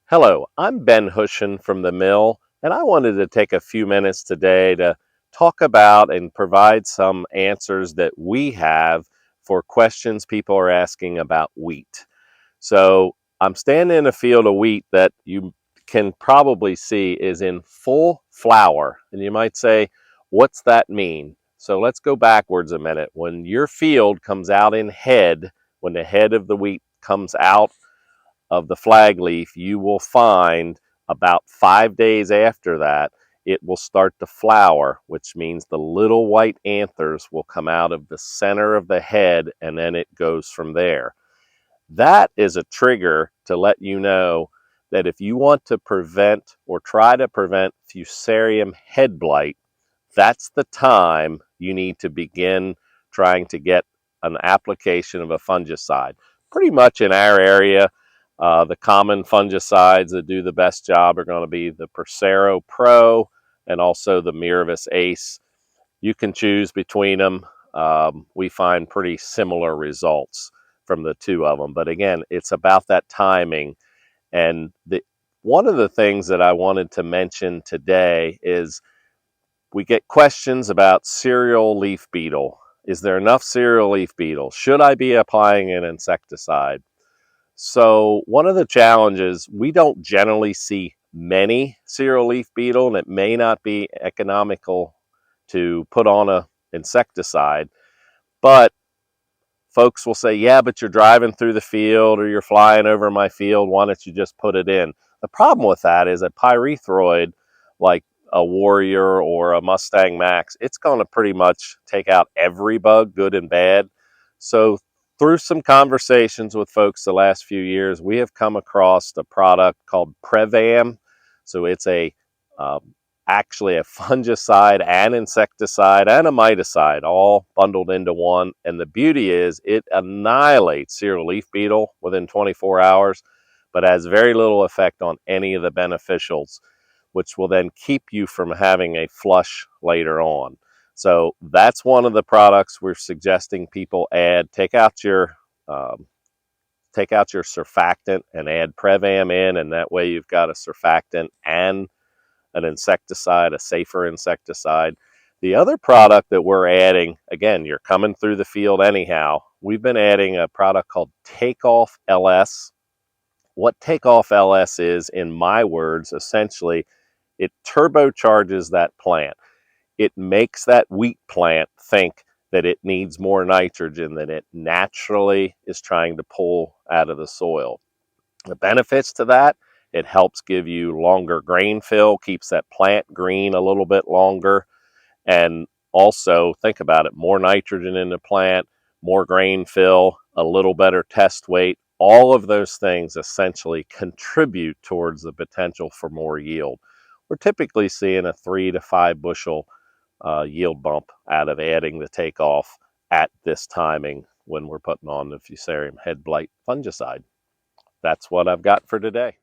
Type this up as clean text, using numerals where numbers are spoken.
Hello, I'm Ben Hushin from the Mill, and I wanted to take a few minutes today to talk about and provide some answers that we have for questions people are asking about wheat. So I'm standing in a field of wheat that you can probably see is in full flower. And you might say, what's that mean? So let's go backwards a minute. When your field comes out in head, when the head of the wheat comes out of the flag leaf, you will find about 5 days after that, it will start to flower, which means the little white anthers will come out of the center of the head, and then it goes from there. That is a trigger to let you know that if you want to prevent or try to prevent fusarium head blight, that's the time you need to begin trying to get an application of a fungicide. Pretty much in our area, the common fungicides that do the best job are going to be the Persero Pro and also the Miravis Ace. You can choose between them. We find pretty similar results from the two of them. But again, it's about that timing. And one of the things that I wanted to mention today is we get questions about cereal leaf beetle. Is there enough cereal leaf beetle? Should I be applying an insecticide? So one of the challenges, we don't generally see many cereal leaf beetle, and it may not be economical to put on a insecticide, but folks will say, yeah, but you're driving through the field or you're flying over my field, why don't you just put it in? The problem with that is a pyrethroid, like a Warrior or a Mustang Max, it's going to pretty much take out every bug, good and bad. So through some conversations with folks the last few years, we have come across a product called Prevam. So it's actually a fungicide and insecticide and a miticide all bundled into one. And the beauty is it annihilates cereal leaf beetle within 24 hours, but has very little effect on any of the beneficials, which will then keep you from having a flush later on. So that's one of the products we're suggesting people add. Take out your surfactant and add Prevam in, and that way you've got a surfactant and an insecticide, a safer insecticide. The other product that we're adding, again, you're coming through the field anyhow, we've been adding a product called Takeoff LS. What Takeoff LS is, in my words, essentially, it turbocharges that plant. It makes that wheat plant think that it needs more nitrogen than it naturally is trying to pull out of the soil. The benefits to that, it helps give you longer grain fill, keeps that plant green a little bit longer, and also think about it, more nitrogen in the plant, more grain fill, a little better test weight. All of those things essentially contribute towards the potential for more yield. We're typically seeing a 3 to 5 bushel yield bump out of adding the takeoff at this timing when we're putting on the fusarium head blight fungicide. That's what I've got for today.